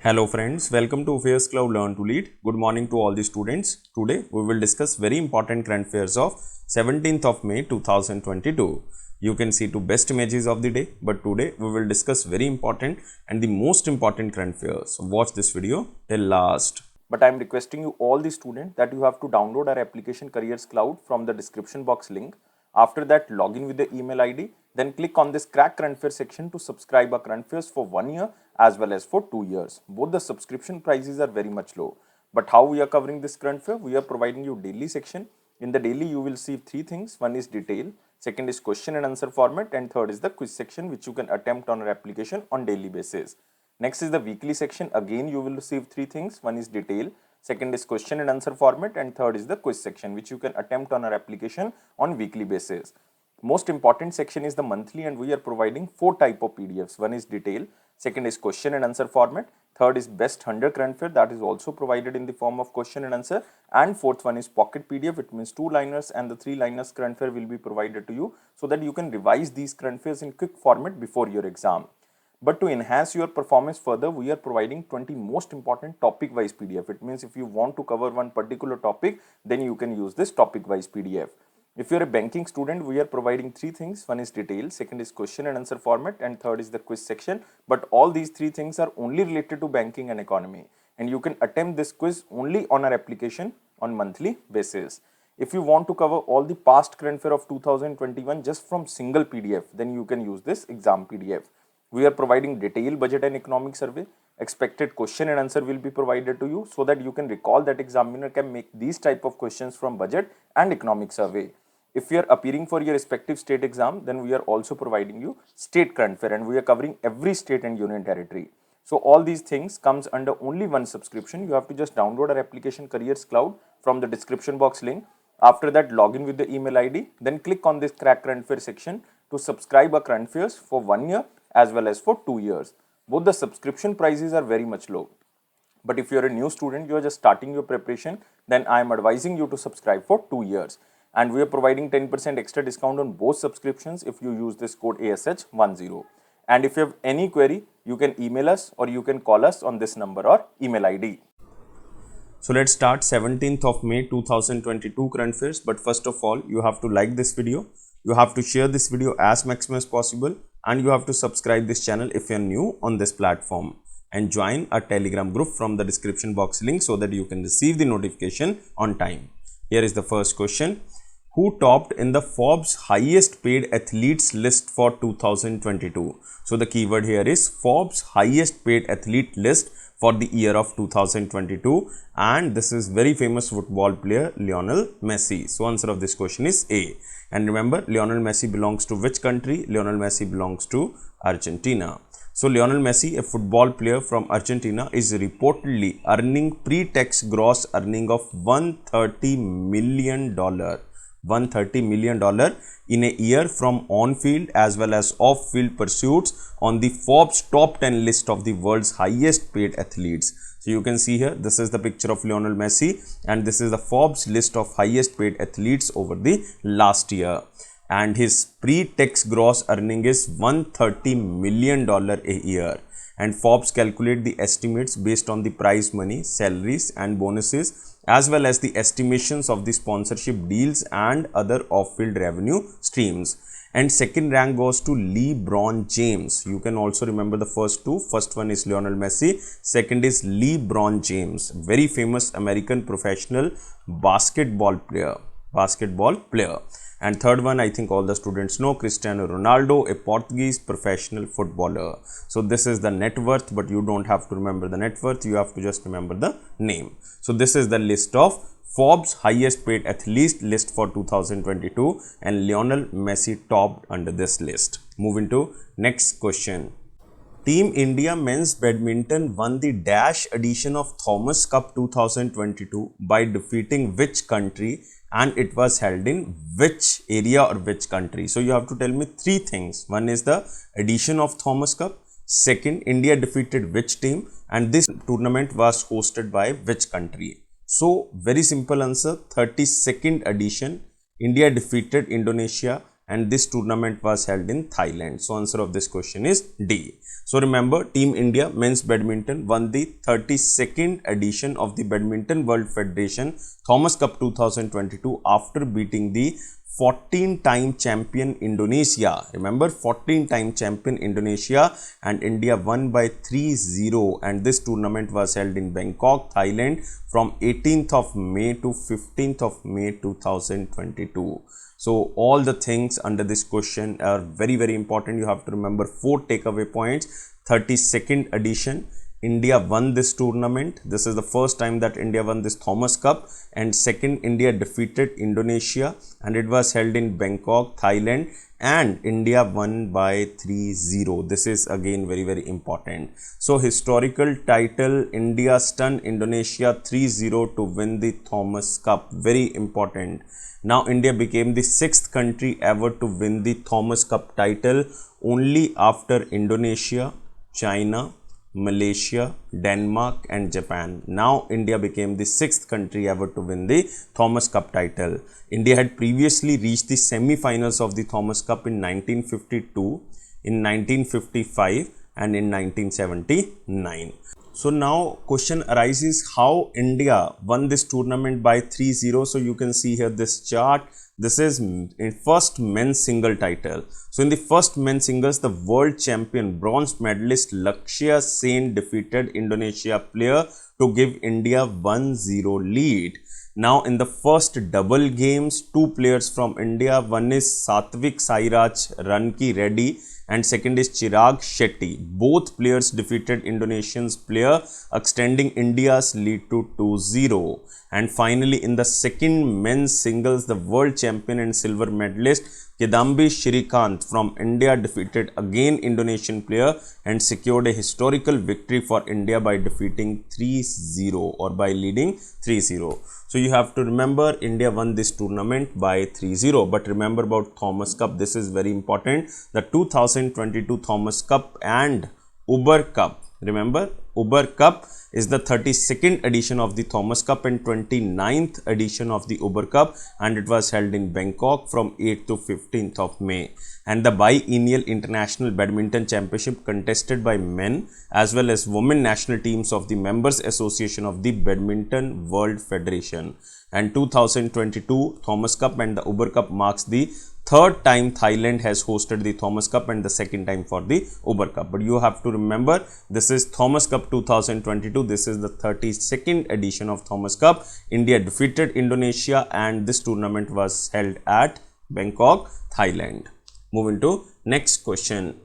Hello friends, welcome to Affairs Club Learn to Lead. Good morning to all the students. Today we will discuss very important current affairs of 17th of May 2022. You can see two best images of the day, but today we will discuss very important and the most important current affairs. So watch this video till last. But I am requesting you all the students that you have to download our application Careers Cloud from the description box link. After that, log in with the email ID. Then click on this Crack Current Affairs section to subscribe our current affairs for 1 year as well as for 2 years. Both the subscription prices are very much low. But how we are covering this current affair? We are providing you daily section. In the daily, you will see three things. One is detail, second is question and answer format, and third is the quiz section which you can attempt on our application on daily basis. Next is the weekly section. Again, you will receive three things. One is detail, second is question and answer format, and third is the quiz section which you can attempt on our application on weekly basis. Most important section is the monthly, and we are providing four type of PDFs. One is detail, second is question and answer format, third is best 100 current affair that is also provided in the form of question and answer, and fourth one is pocket PDF. It means 2-liners and the 3-liners current affair will be provided to you so that you can revise these current affairs in quick format before your exam. But to enhance your performance further, we are providing 20 most important topic wise PDF. It means if you want to cover one particular topic, then you can use this topic wise PDF. If you are a banking student, we are providing three things. One is detail, second is question and answer format, and third is the quiz section. But all these three things are only related to banking and economy. And you can attempt this quiz only on our application on monthly basis. If you want to cover all the past current affair of 2021 just from single PDF, then you can use this exam PDF. We are providing detailed budget and economic survey. Expected question and answer will be provided to you so that you can recall that examiner can make these type of questions from budget and economic survey. If you are appearing for your respective state exam, then we are also providing you state current affair, and we are covering every state and union territory. So all these things comes under only one subscription. You have to just download our application Careers Cloud from the description box link. After that, log in with the email ID. Then click on this Crack Current Affair section to subscribe our current affairs for 1 year as well as for 2 years. Both the subscription prices are very much low. But if you are a new student, you are just starting your preparation, then I am advising you to subscribe for 2 years. And we are providing 10% extra discount on both subscriptions if you use this code ASH10. And if you have any query, you can email us or you can call us on this number or email ID. So let's start 17th of May 2022 current affairs. But first of all, you have to like this video. You have to share this video as maximum as possible. And you have to subscribe this channel if you are new on this platform. And join our Telegram group from the description box link so that you can receive the notification on time. Here is the first question. Who topped in the Forbes highest paid athletes list for 2022? So the keyword here is Forbes highest paid athlete list for the year of 2022, and this is very famous football player Lionel Messi. So answer of this question is A. And remember, Lionel Messi belongs to which country? Lionel Messi belongs to Argentina. So Lionel Messi, a football player from Argentina, is reportedly earning pre-tax gross earning of $130 million. $130 million in a year from on-field as well as off-field pursuits on the Forbes top 10 list of the world's highest paid athletes. So you can see here, this is the picture of Lionel Messi, and this is the Forbes list of highest paid athletes over the last year. And his pre-tax gross earning is $130 million a year. And Forbes calculate the estimates based on the prize money, salaries and bonuses, as well as the estimations of the sponsorship deals and other off-field revenue streams. And second rank goes to LeBron James. You can also remember the first two. First one is Lionel Messi. Second is LeBron James, very famous American professional basketball player. And third one, I think all the students know, Cristiano Ronaldo, a Portuguese professional footballer. So this is the net worth, but you don't have to remember the net worth. You have to just remember the name. So this is the list of Forbes highest paid athletes list for 2022, and Lionel Messi topped under this list. Moving to next question. Team India men's badminton won the Dash edition of Thomas Cup 2022 by defeating which country, and it was held in which area or which country? So you have to tell me three things. One is the edition of Thomas Cup. Second, India defeated which team, and this tournament was hosted by which country? So very simple answer, 32nd edition. India defeated Indonesia and this tournament was held in Thailand. So answer of this question is D. So remember, Team India men's badminton won the 32nd edition of the Badminton World Federation Thomas Cup 2022 after beating the 14-time champion Indonesia. Remember, 14-time champion Indonesia, and India won by 3-0, and this tournament was held in Bangkok, Thailand from 18th of May to 15th of May 2022. So all the things under this question are very, very important. You have to remember 4 takeaway points. 32nd edition, India won this tournament. This is the first time that India won this Thomas Cup. And second, India defeated Indonesia, and it was held in Bangkok, Thailand, and India won by 3-0. This is again very, very important. So historical title, India stunned Indonesia 3-0 to win the Thomas Cup. Very important. Now India became the 6th country ever to win the Thomas Cup title, only after Indonesia, China, Malaysia, Denmark and Japan. Now India became the 6th country ever to win the Thomas Cup title. India had previously reached the semi-finals of the Thomas Cup in 1952, in 1955 and in 1979. So now question arises, how India won this tournament by 3-0. So you can see here this chart. This is in first men's single title. So in the first men's singles, the world champion bronze medalist Lakshya Sen defeated Indonesia player to give India 1-0 lead. Now in the first double games, 2 players from India, one is Satvik Sairaj Ranki Reddy and second is Chirag Shetty. Both players defeated Indonesian's player, extending India's lead to 2-0. And finally, in the second men's singles, the world champion and silver medalist Kidambi Shrikant from India defeated again Indonesian player and secured a historical victory for India by defeating 3-0 or by leading 3-0. So you have to remember, India won this tournament by 3-0. But remember about Thomas Cup, this is very important. The 2022 Thomas Cup and Uber Cup. Remember, Uber Cup is the 32nd edition of the Thomas Cup and 29th edition of the Uber Cup, and it was held in Bangkok from 8th to 15th of May. And the biennial International Badminton Championship contested by men as well as women national teams of the Members Association of the Badminton World Federation. And 2022 Thomas Cup and the Uber Cup marks the 3rd time Thailand has hosted the Thomas Cup and the 2nd time for the Uber Cup. But you have to remember, this is Thomas Cup 2022. This is the 32nd edition of Thomas Cup. India defeated Indonesia and this tournament was held at Bangkok, Thailand. Moving to next question.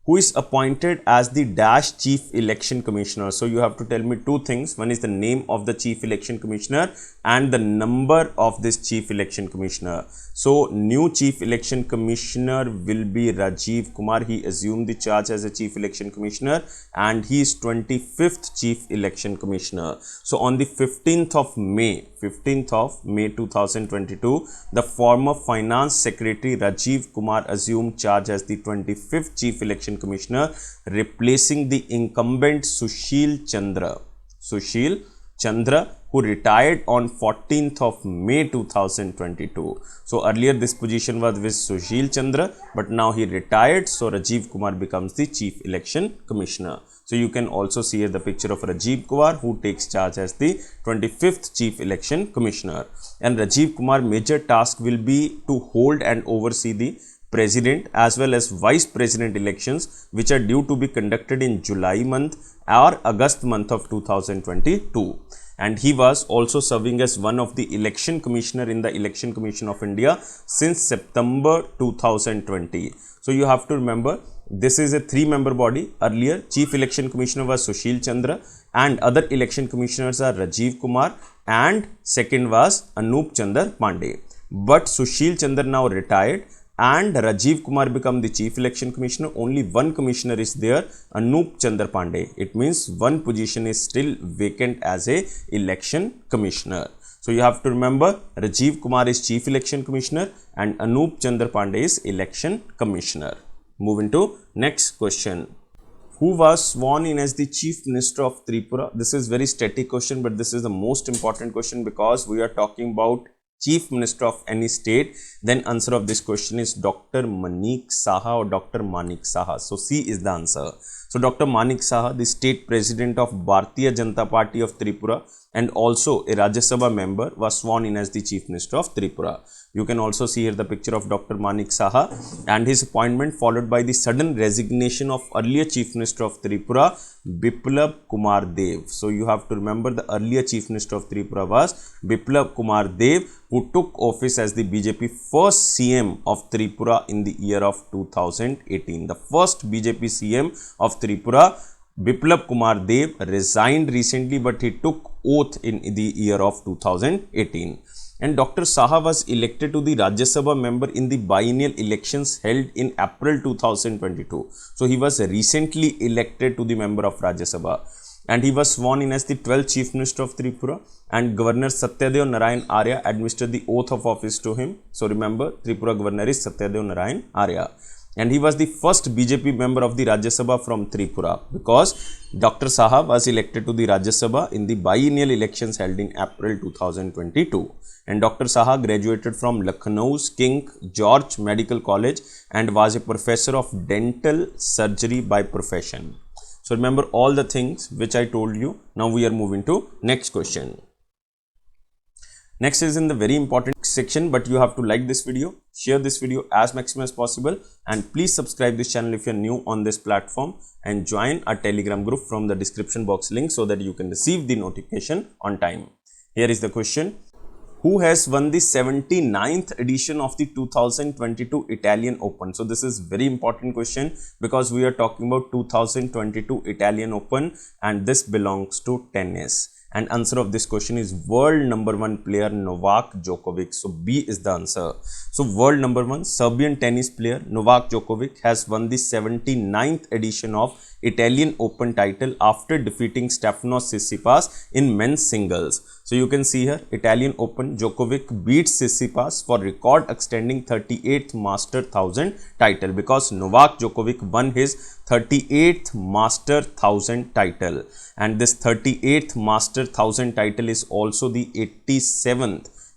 Who is appointed as the Dash Chief Election Commissioner? So you have to tell me 2 things. One is the name of the Chief Election Commissioner and the number of this Chief Election Commissioner. So new Chief Election Commissioner will be Rajiv Kumar. He assumed the charge as a Chief Election Commissioner and he is 25th Chief Election Commissioner. So on the 15th of May 2022, the former Finance Secretary Rajiv Kumar assumed charge as the 25th Chief Election Commissioner, replacing the incumbent Sushil Chandra, who retired on 14th of May 2022. So earlier this position was with Sushil Chandra, but now he retired. So Rajiv Kumar becomes the Chief Election Commissioner. So you can also see here the picture of Rajiv Kumar, who takes charge as the 25th Chief Election Commissioner. And Rajiv Kumar major task will be to hold and oversee the President as well as Vice President elections, which are due to be conducted in July month or August month of 2022. And he was also serving as one of the election commissioner in the Election Commission of India since September 2020. So you have to remember, this is a 3-member body. Earlier Chief Election Commissioner was Sushil Chandra and other election commissioners are Rajiv Kumar and second was Anup Chandra Pandey. But Sushil Chandra now retired and Rajiv Kumar become the Chief Election Commissioner. Only one commissioner is there, Anup Chandra Pandey. It means one position is still vacant as a election commissioner. So you have to remember, Rajiv Kumar is Chief Election Commissioner and Anup Chandra Pandey is Election Commissioner. Moving to next question. Who was sworn in as the Chief Minister of Tripura? This is very static question, but this is the most important question because we are talking about chief minister of any state, then answer of this question is Dr. Manik Saha or Dr. Manik Saha. So C is the answer. So Dr. Manik Saha, the state president of Bharatiya Janata Party of Tripura and also a Rajya Sabha member, was sworn in as the chief minister of Tripura. You can also see here the picture of Dr. Manik Saha, and his appointment followed by the sudden resignation of earlier chief minister of Tripura, Biplab Kumar Dev. So you have to remember the earlier chief minister of Tripura was Biplab Kumar Dev, who took office as the BJP first CM of Tripura in the year of 2018. The first BJP CM of Tripura, Biplab Kumar Dev, resigned recently, but he took oath in the year of 2018. And Dr. Saha was elected to the Rajya Sabha member in the biennial elections held in April 2022. So he was recently elected to the member of Rajya Sabha, and he was sworn in as the 12th chief minister of Tripura, and Governor Satyadev Narayan Arya administered the oath of office to him. So remember, Tripura governor is Satyadev Narayan Arya. And he was the first BJP member of the Rajya Sabha from Tripura, because Dr. Saha was elected to the Rajya Sabha in the biennial elections held in April 2022. And Dr. Saha graduated from Lucknow's King George Medical College and was a professor of dental surgery by profession. So remember all the things which I told you. Now we are moving to next question. Next is in the very important section, but you have to like this video, share this video as maximum as possible, and please subscribe this channel if you are new on this platform, and join our Telegram group from the description box link so that you can receive the notification on time. Here is the question. Who has won the 79th edition of the 2022 Italian Open? So this is very important question because we are talking about 2022 Italian Open, and this belongs to tennis. And answer of this question is world number 1 player Novak Djokovic. So B is the answer. So world number 1 Serbian tennis player Novak Djokovic has won the 79th edition of Italian Open title after defeating Stefanos Tsitsipas in men's singles. So you can see here, Italian Open, Djokovic beats Tsitsipas for record extending 38th Master 1000 title, because Novak Djokovic won his 38th Master 1000 title, and this 38th Master 1000 title is also the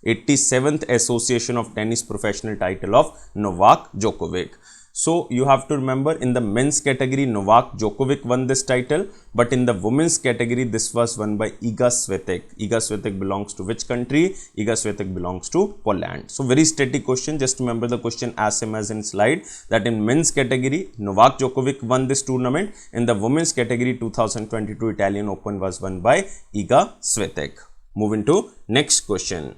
87th Association of Tennis Professional title of Novak Djokovic. So you have to remember, in the men's category Novak Djokovic won this title, but in the women's category this was won by Iga Swiatek. Iga Swiatek belongs to which country? Iga Swiatek belongs to Poland. So very static question, just remember the question as same as in slide, that in men's category Novak Djokovic won this tournament, in the women's category 2022 Italian Open was won by Iga Swiatek. Moving to next question.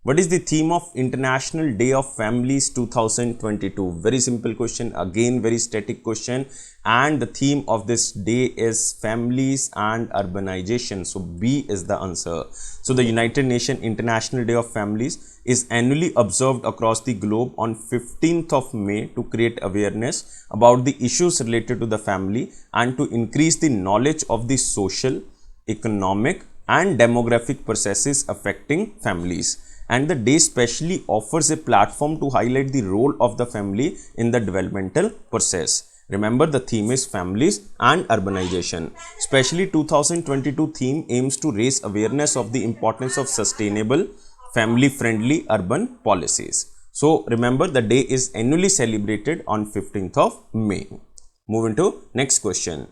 What is the theme of International Day of Families 2022? Very simple question, again very static question, and the theme of this day is families and urbanization. So B is the answer. So the United Nations International Day of Families is annually observed across the globe on 15th of May to create awareness about the issues related to the family and to increase the knowledge of the social, economic and demographic processes affecting families. And the day specially offers a platform to highlight the role of the family in the developmental process. Remember, the theme is families and urbanization. Especially 2022 theme aims to raise awareness of the importance of sustainable, family-friendly urban policies. So remember, the day is annually celebrated on 15th of May. Moving to next question.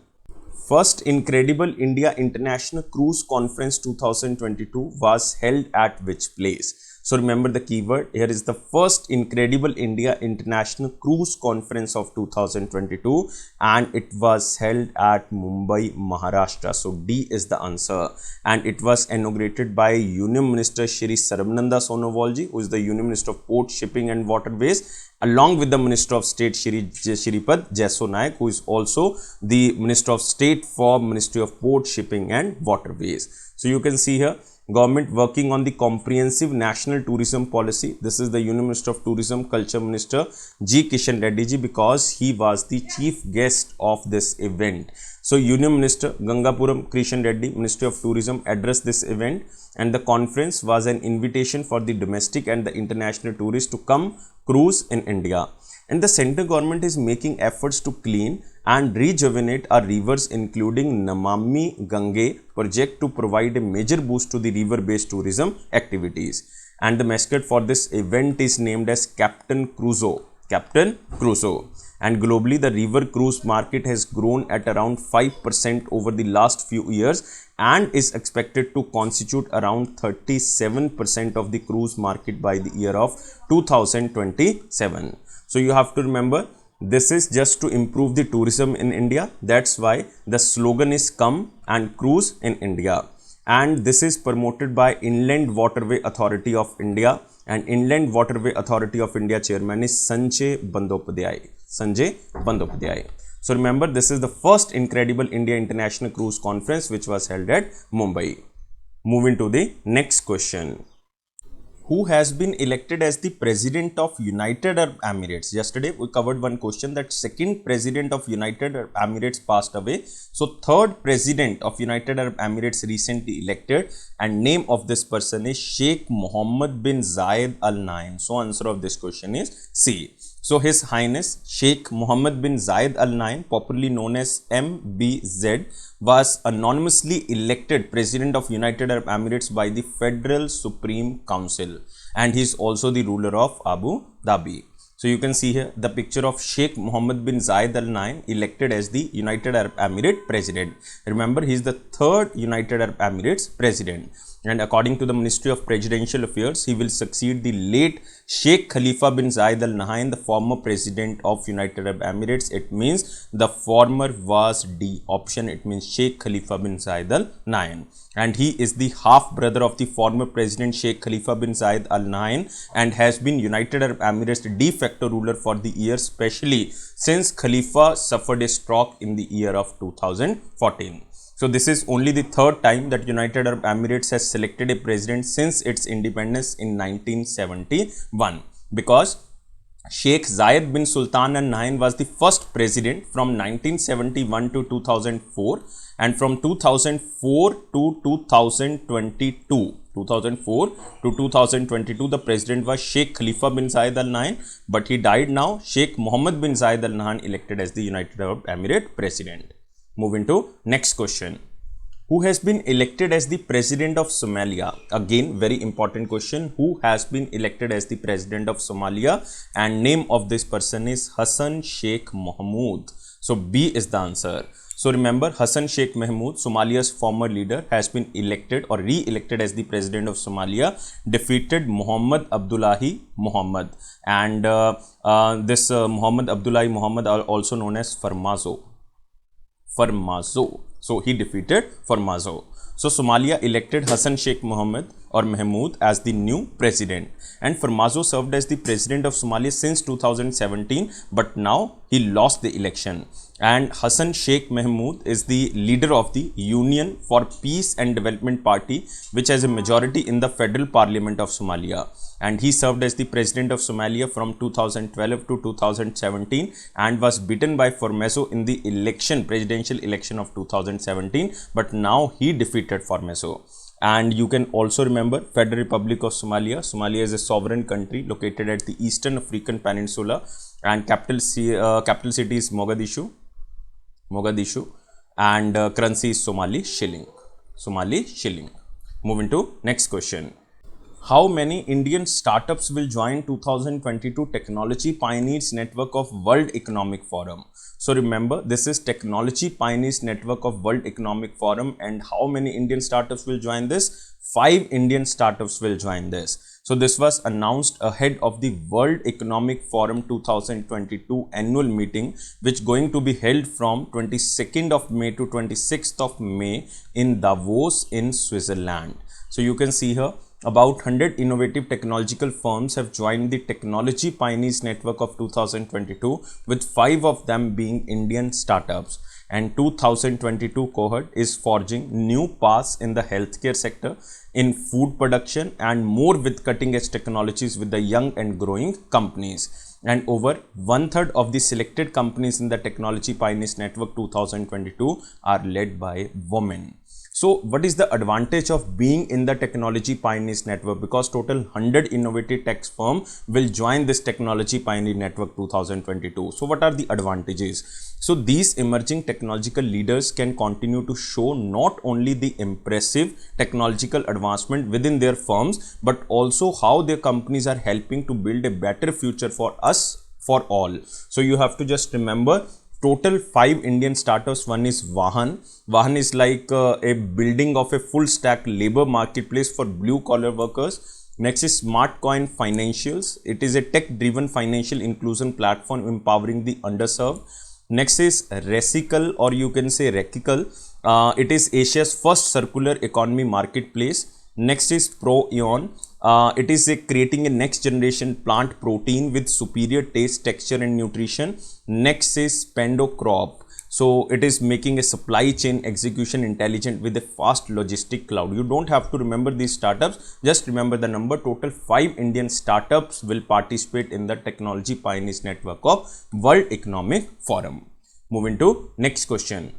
First Incredible India International Cruise Conference 2022 was held at which place? So remember the keyword here is the first Incredible India International Cruise Conference of 2022, and it was held at Mumbai, Maharashtra. So D is the answer, and it was inaugurated by Union Minister Shri Sarbananda Sonowal ji, who is the Union Minister of Port, Shipping and Waterways, along with the Minister of State Shripad Jesso Naik, who is also the Minister of State for Ministry of Port, Shipping and Waterways. So you can see here, government working on the comprehensive national tourism policy. This is the Union Minister of Tourism, Culture Minister G. Kishan Reddy ji, because he was the chief guest of this event. So Union Minister Gangapuram Kishan Reddy, Ministry of Tourism, addressed this event, and the conference was an invitation for the domestic and the international tourists to come cruise in India. And the central government is making efforts to clean and rejuvenate our rivers, including Namami Gange project, to provide a major boost to the river-based tourism activities. and the mascot for this event is named as Captain Crusoe. Captain Crusoe. And globally, the river cruise market has grown at around 5% over the last few years and is expected to constitute around 37% of the cruise market by the year of 2027. So you have to remember, this is just to improve the tourism in India. That's why the slogan is Come and Cruise in India. And this is promoted by Inland Waterway Authority of India, and Inland Waterway Authority of India chairman is Sanjay Bandyopadhyay. Sanjay Bandyopadhyay. So remember, this is the first Incredible India International Cruise Conference which was held at Mumbai. Moving to the next question. Who has been elected as the President of United Arab Emirates? Yesterday we covered one question that second President of United Arab Emirates passed away. So third President of United Arab Emirates recently elected, and name of this person is Sheikh Mohammed bin Zayed Al Nahyan. So answer of this question is C. So His Highness Sheikh Mohammed bin Zayed Al Nahyan, popularly known as MBZ, was anonymously elected President of United Arab Emirates by the Federal Supreme Council, and he is also the ruler of Abu Dhabi. So you can see here the picture of Sheikh Mohammed bin Zayed Al Nahyan elected as the United Arab Emirates President. Remember, he is the third United Arab Emirates President. And according to the Ministry of Presidential Affairs, he will succeed the late Sheikh Khalifa bin Zayed Al Nahyan, the former President of United Arab Emirates. It means the former was D option. It means Sheikh Khalifa bin Zayed Al Nahyan. And he is the half brother of the former President Sheikh Khalifa bin Zayed Al Nahyan, and has been United Arab Emirates de facto ruler for the year, especially since Khalifa suffered a stroke in the year of 2014. So this is only the third time that United Arab Emirates has selected a president since its independence in 1971, because Sheikh Zayed bin Sultan Al Nahyan was the first president from 1971 to 2004, and from 2004 to 2022. 2004 to 2022, the president was Sheikh Khalifa bin Zayed Al Nahyan, but he died now. Sheikh Mohammed bin Zayed Al Nahyan elected as the United Arab Emirates president. Moving to next question. Who has been elected as the President of Somalia? Again, very important question. Who has been elected as the President of Somalia? And name of this person is Hassan Sheikh Mohamud. So B is the answer. So remember, Hassan Sheikh Mohamud, Somalia's former leader, has been elected or re-elected as the President of Somalia, defeated Muhammad Abdullahi Muhammad. And this Muhammad Abdullahi Muhammad are also known as Farmajo. So he defeated Farmajo. So Somalia elected Hassan Sheikh Mohammed or Mahmoud as the new president, and Farmajo served as the president of Somalia since 2017, but now he lost the election. And Hassan Sheikh Mahmoud is the leader of the Union for Peace and Development Party, which has a majority in the federal parliament of Somalia. And he served as the president of Somalia from 2012 to 2017 and was beaten by Farmajo in the presidential election of 2017, but now he defeated Farmajo. And you can also remember Federal Republic of Somalia. Somalia is a sovereign country located at the Eastern African Peninsula, and capital city is Mogadishu, and currency is Somali shilling. Moving to next question. How many Indian startups will join 2022 Technology Pioneers Network of World Economic Forum? So remember, this is Technology Pioneers Network of World Economic Forum, and how many Indian startups will join this? 5 Indian startups will join this. So this was announced ahead of the World Economic Forum 2022 annual meeting, which going to be held from 22nd of May to 26th of May in Davos in Switzerland. So you can see here, about 100 innovative technological firms have joined the Technology Pioneers Network of 2022, with 5 of them being Indian startups. And 2022 cohort is forging new paths in the healthcare sector, in food production, and more with cutting edge technologies with the young and growing companies. And over 1/3 of the selected companies in the Technology Pioneers Network 2022 are led by women. So what is the advantage of being in the Technology Pioneers Network? Because total 100 innovative tech firms will join this Technology Pioneer Network 2022. So what are the advantages? So these emerging technological leaders can continue to show not only the impressive technological advancement within their firms, but also how their companies are helping to build a better future for us, for all. So you have to just remember total 5 Indian startups. One is Vahan. Vahan is like a building of a full stack labor marketplace for blue collar workers. Next is SmartCoin Financials. It is a tech driven financial inclusion platform empowering the underserved. Next is Resical, or you can say Rekical. It is Asia's first circular economy marketplace. Next is ProEon. It is creating a next generation plant protein with superior taste, texture and nutrition. Next is Pendo Crop. So it is making a supply chain execution intelligent with a fast logistic cloud. You don't have to remember these startups, just remember the number. Total 5 Indian startups will participate in the Technology Pioneers Network of World Economic Forum. Moving to next question.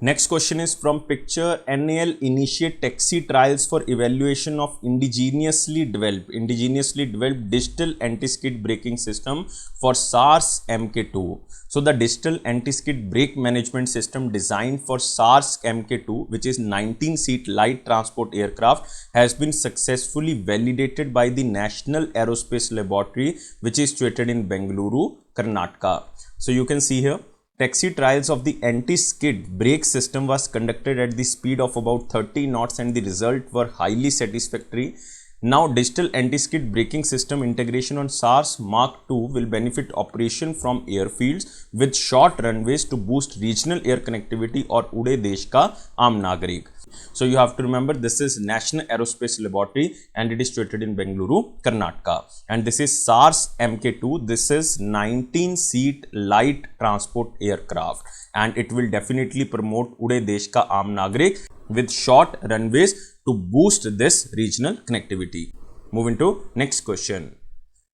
Next question is from picture. NAL initiate taxi trials for evaluation of indigenously developed digital anti-skid braking system for SARS Mk2. So the digital anti-skid brake management system designed for SARS Mk2, which is 19-seat light transport aircraft, has been successfully validated by the National Aerospace Laboratory, which is situated in Bengaluru, Karnataka. So you can see here, taxi trials of the anti-skid brake system was conducted at the speed of about 30 knots and the result were highly satisfactory. Now, digital anti-skid braking system integration on SARS Mark II will benefit operation from airfields with short runways to boost regional air connectivity or Ude Desh Ka Aam Nagarik. So you have to remember, this is National Aerospace Laboratory and it is situated in Bengaluru, Karnataka. And this is SARS Mk2. This is 19-seat light transport aircraft and it will definitely promote Ude Desh Ka Aam Nagarik with short runways to boost this regional connectivity. Moving to next question.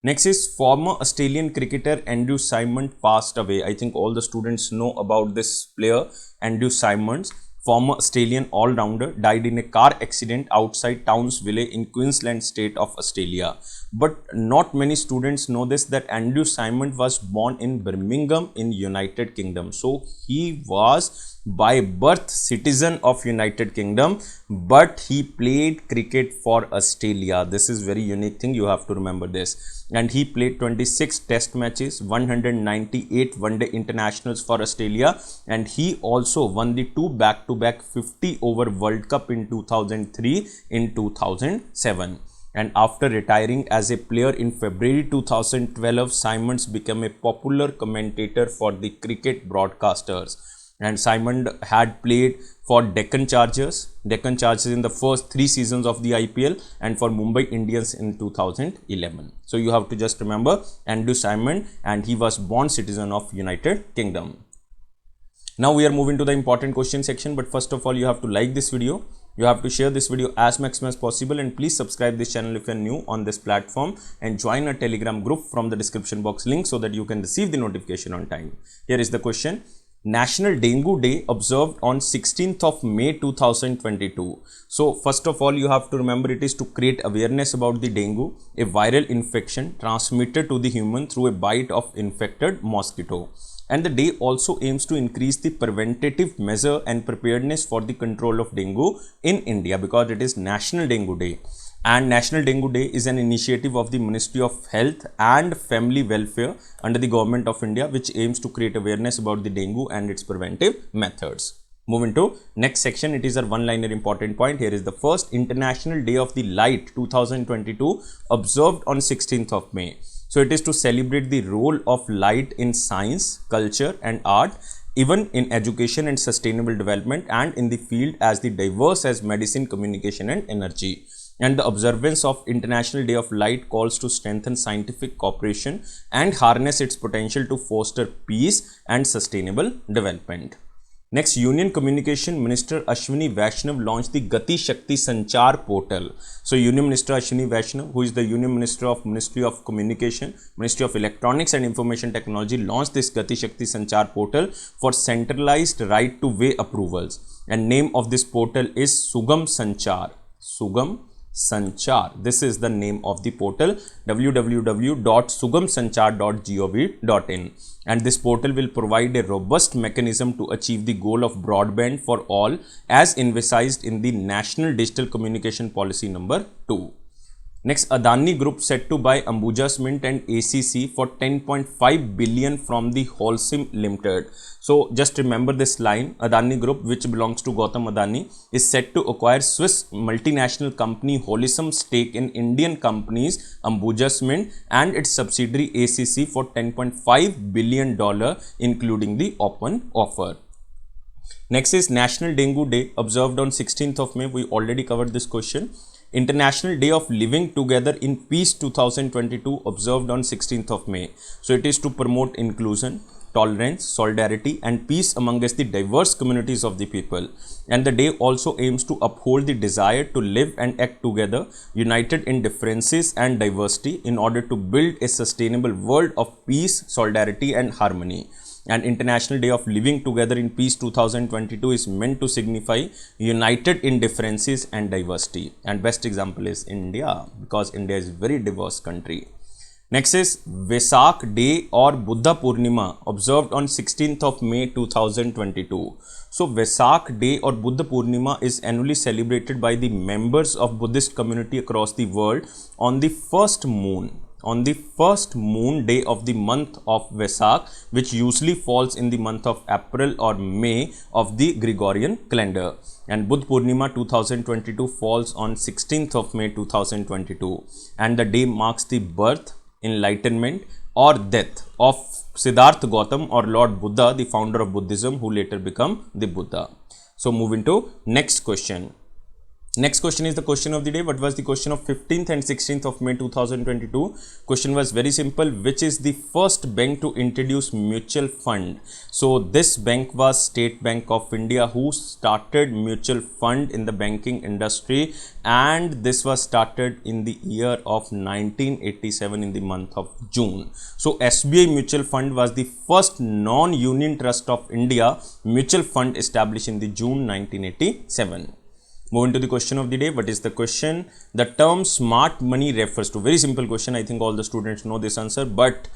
Next is former Australian cricketer Andrew Symonds passed away. I think all the students know about this player, Andrew Symonds. Former Australian all-rounder, died in a car accident outside Townsville in Queensland state of Australia. But not many students know this, that Andrew Symonds was born in Birmingham in United Kingdom. So he was by birth citizen of United Kingdom, but he played cricket for Australia. This is very unique thing, you have to remember this. And he played 26 test matches, 198 one-day internationals for Australia, and he also won the 2 back-to-back 50 over World Cup in 2003 in 2007. And after retiring as a player in February 2012, Symonds became a popular commentator for the cricket broadcasters. And Symonds had played for Deccan Chargers in the first 3 seasons of the IPL and for Mumbai Indians in 2011. So you have to just remember Andrew Symonds, and he was born citizen of United Kingdom. Now we are moving to the important question section, but first of all you have to like this video. You have to share this video as maximum as possible, and please subscribe this channel if you are new on this platform and join a Telegram group from the description box link so that you can receive the notification on time. Here is the question. National Dengue Day observed on 16th of May 2022. So first of all you have to remember, it is to create awareness about the dengue, a viral infection transmitted to the human through a bite of infected mosquito. And the day also aims to increase the preventative measure and preparedness for the control of dengue in India, because it is National Dengue Day. And National Dengue Day is an initiative of the Ministry of Health and Family Welfare under the Government of India, which aims to create awareness about the dengue and its preventive methods. Moving to next section, it is a one-liner important point. Here is the first. International Day of the Light 2022 observed on 16th of May. So it is to celebrate the role of light in science, culture and art, even in education and sustainable development, and in the field as the diverse as medicine, communication and energy. And the observance of International Day of Light calls to strengthen scientific cooperation and harness its potential to foster peace and sustainable development. Next, Union Communication Minister Ashwini Vaishnav launched the Gati Shakti Sanchar portal. So, Union Minister Ashwini Vaishnav, who is the Union Minister of Ministry of Communication, Ministry of Electronics and Information Technology, launched this Gati Shakti Sanchar portal for centralized right-to-way approvals. And name of this portal is Sugam Sanchar. Sugam Sanchar. This is the name of the portal, www.sugamsanchar.gov.in, and this portal will provide a robust mechanism to achieve the goal of broadband for all as envisaged in the National Digital Communication Policy number 2. Next, Adani Group set to buy Ambuja Cement and ACC for 10.5 billion from the Holcim Limited. So just remember this line, Adani Group, which belongs to Gautam Adani, is set to acquire Swiss multinational company Holcim's stake in Indian companies Ambuja Cement and its subsidiary ACC for $10.5 billion, including the open offer. Next is National Dengue Day, observed on 16th of May. We already covered this question. International Day of Living Together in Peace 2022, observed on 16th of May. So it is to promote inclusion, tolerance, solidarity and peace amongst the diverse communities of the people. And the day also aims to uphold the desire to live and act together, united in differences and diversity, in order to build a sustainable world of peace, solidarity and harmony. And International Day of Living Together in Peace 2022 is meant to signify united in differences and diversity. And best example is India, because India is a very diverse country. Next is Vesak Day or Buddha Purnima, observed on 16th of May 2022. So Vesak Day or Buddha Purnima is annually celebrated by the members of Buddhist community across the world on the first moon. On the first moon day of the month of Vesak, which usually falls in the month of April or May of the Gregorian calendar. And Buddha Purnima 2022 falls on 16th of May 2022. And the day marks the birth, enlightenment or death of Siddhartha Gautam or Lord Buddha, the founder of Buddhism, who later became the Buddha. So moving to next question. Next question is the question of the day. What was the question of 15th and 16th of May 2022? Question was very simple. Which is the first bank to introduce mutual fund? So this bank was State Bank of India, who started mutual fund in the banking industry, and this was started in the year of 1987 in the month of June. So SBI Mutual Fund was the first non-union trust of India mutual fund established in the June 1987. Moving to the question of the day. What is the question? The term smart money refers to, very simple question. I think all the students know this answer, but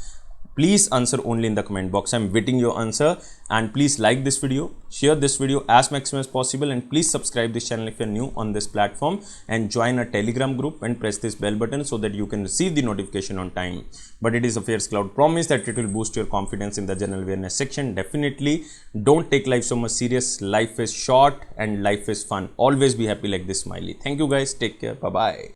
please answer only in the comment box. I'm waiting your answer, and please like this video, share this video as maximum as possible, and please subscribe this channel if you're new on this platform, and join our Telegram group and press this bell button so that you can receive the notification on time. But it is a Affairs Cloud promise that it will boost your confidence in the general awareness section. Definitely don't take life so much serious. Life is short and life is fun. Always be happy like this smiley. Thank you guys. Take care. Bye bye.